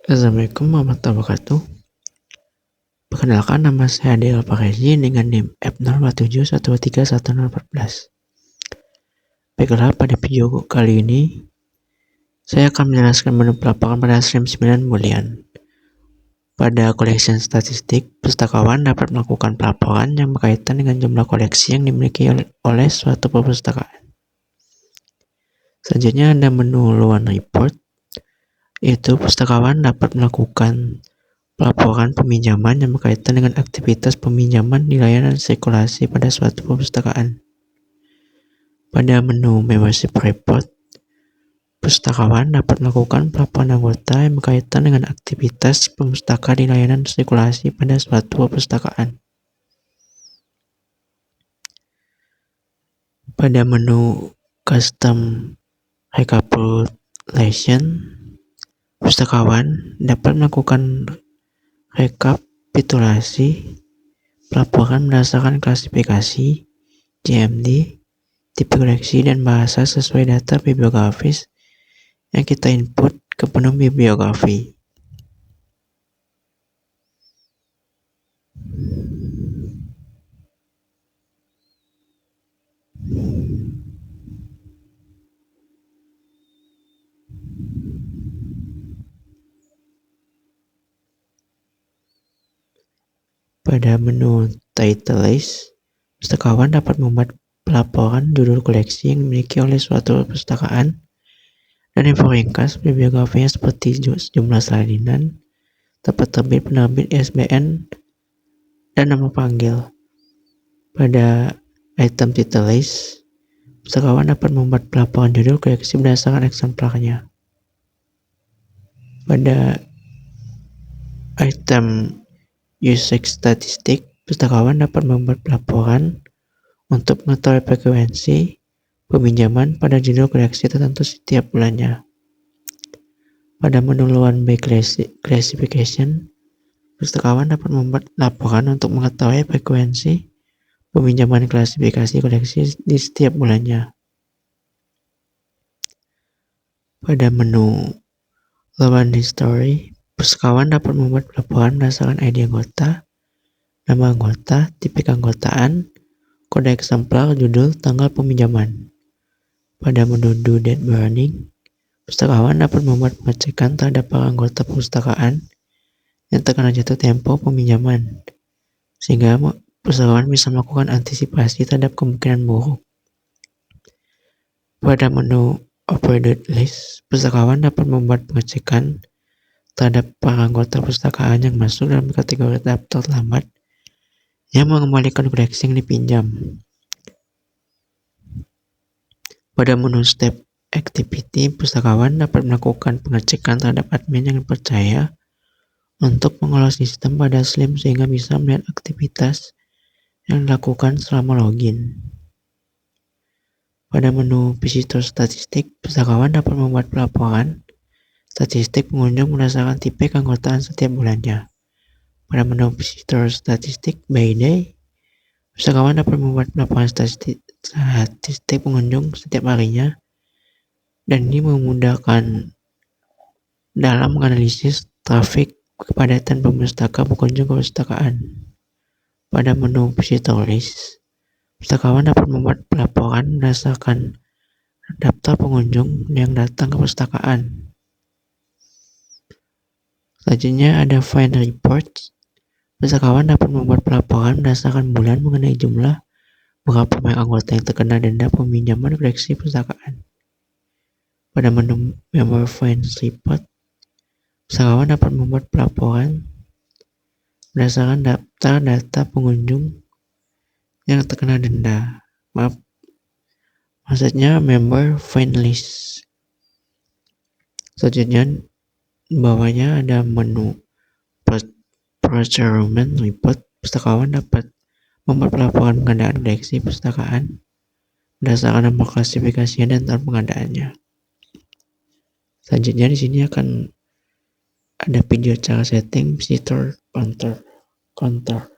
Assalamualaikum warahmatullahi wabarakatuh. Perkenalkan, nama saya Adel Parezi dengan NIM F087123114. Baiklah, pada video kali ini saya akan menjelaskan menu pelaporan pada SLIM 9 Boolean. Pada collection statistik, pustakawan dapat melakukan pelaporan yang berkaitan dengan jumlah koleksi yang dimiliki oleh suatu perpustakaan. Selanjutnya ada menu loan report, yaitu pustakawan dapat melakukan pelaporan peminjaman yang berkaitan dengan aktivitas peminjaman di layanan sirkulasi pada suatu perpustakaan. Pada menu membership report, pustakawan dapat melakukan pelaporan anggota yang berkaitan dengan aktivitas pemustaka di layanan sirkulasi pada suatu perpustakaan. Pada menu custom recapitulation, pustakawan dapat melakukan rekapitulasi pelaporan berdasarkan klasifikasi, JMD, tipe koleksi, dan bahasa sesuai data bibliografis yang kita input ke penuh bibliografi. Pada menu title list, pustakawan dapat membuat pelaporan judul koleksi yang dimiliki oleh suatu perpustakaan dan info ringkas bibliografinya seperti jumlah salinan, tempat terbit, penerbit, ISBN, dan nama panggil. Pada item title list, pustakawan dapat membuat pelaporan judul koleksi berdasarkan eksemplarnya. Pada item usage statistik, pustakawan dapat membuat pelaporan untuk mengetahui frekuensi peminjaman pada judul koleksi tertentu setiap bulannya. Pada menu loan by classification, pustakawan dapat membuat laporan untuk mengetahui frekuensi peminjaman klasifikasi koleksi di setiap bulannya. Pada menu loan history, pustakawan dapat membuat laporan berdasarkan ID anggota, nama anggota, tipe keanggotaan, kode eksemplar, judul, tanggal peminjaman. Pada menu due date burning, pustakawan dapat membuat pengecekan terhadap para anggota perpustakaan yang terkena jatuh tempo peminjaman, sehingga pustakawan bisa melakukan antisipasi terhadap kemungkinan buruk. Pada menu operated list, pustakawan dapat membuat pengecekan terhadap para anggota perpustakaan yang masuk dalam kategori daftar terlambat yang mengembalikan koleksi yang dipinjam. Pada menu step activity, pustakawan dapat melakukan pengecekan terhadap admin yang dipercaya untuk mengolah sistem pada SLIM sehingga bisa melihat aktivitas yang dilakukan selama login. Pada menu visitor statistik, pustakawan dapat membuat pelaporan statistik pengunjung berdasarkan tipe keanggotaan setiap bulannya. Pada menu visitor statistik by day, pustakawan dapat membuat pelaporan statistik pengunjung setiap harinya, dan ini memudahkan dalam menganalisis trafik kepadatan pemustaka pengunjung ke perpustakaan. Pada menu visitor list, pustakawan dapat membuat pelaporan berdasarkan daftar pengunjung yang datang ke perpustakaan. Selanjutnya ada find report. Pustakawan dapat membuat pelaporan berdasarkan bulan mengenai jumlah berapa banyak anggota yang terkena denda peminjaman koleksi perpustakaan. Pada menu member finds report, pustakawan dapat membuat pelaporan berdasarkan daftar data pengunjung yang terkena denda. Maksudnya member find list. Selanjutnya bawahnya ada menu procurement report. Pustakawan dapat membuat pelaporan pengadaan koleksi perpustakaan berdasarkan nomor klasifikasinya dan tahun pengadaannya. Selanjutnya di sini akan ada video cara setting visitor counter.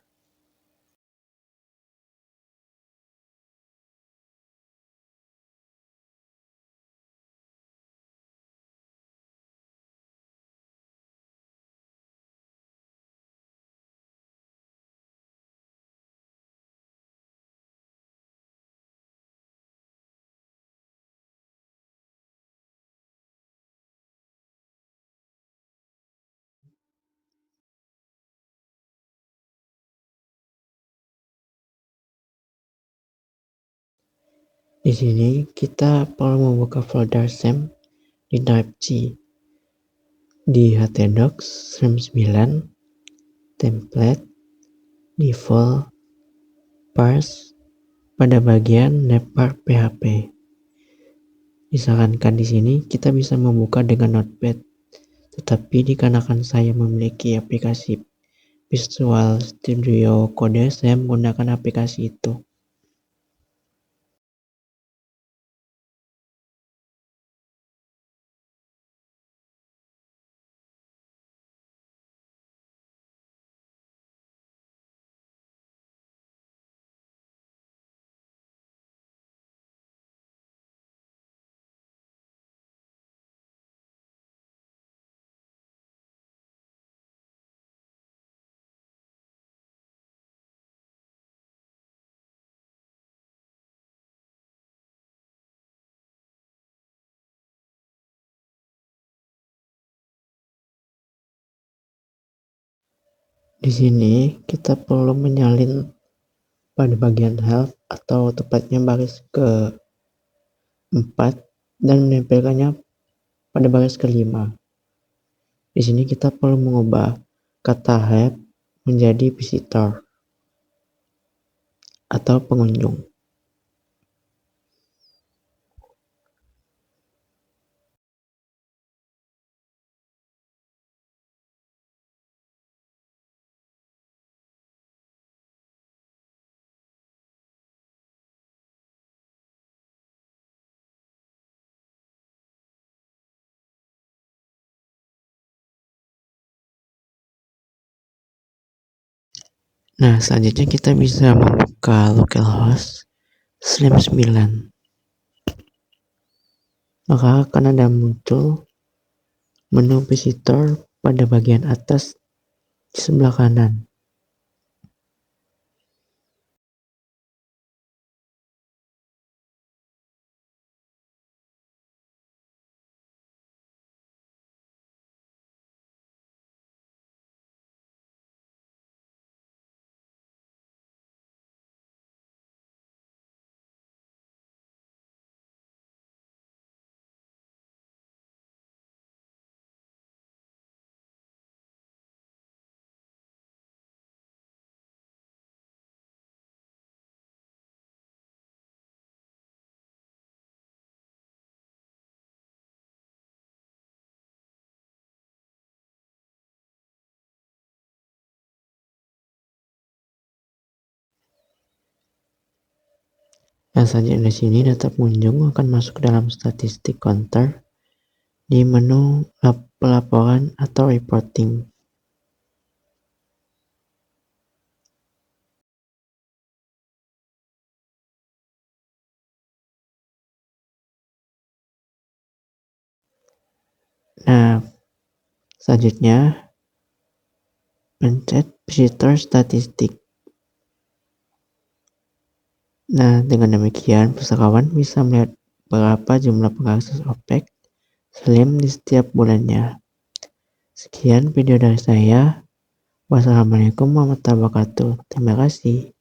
Di sini kita perlu membuka folder SAM di drive C. Di htdocs slam9 template default parse pada bagian network php. Disarankan di sini kita bisa membuka dengan Notepad, tetapi dikarenakan saya memiliki aplikasi Visual Studio Code, saya menggunakan aplikasi itu. Di sini kita perlu menyalin pada bagian help atau tepatnya baris ke-4 dan menempelkannya pada baris ke-5. Di sini kita perlu mengubah kata help menjadi visitor atau pengunjung. Nah, selanjutnya kita bisa membuka localhost slam9. Maka akan ada muncul menu visitor pada bagian atas di sebelah kanan. Nah, selanjutnya di sini data pengunjung akan masuk dalam statistik counter di menu pelaporan atau reporting. Nah, selanjutnya pencet visitor statistik. Nah, dengan demikian pustakawan bisa melihat berapa jumlah pengakses OPEC SLAM di setiap bulannya. Sekian video dari saya. Wassalamualaikum warahmatullahi wabarakatuh. Terima kasih.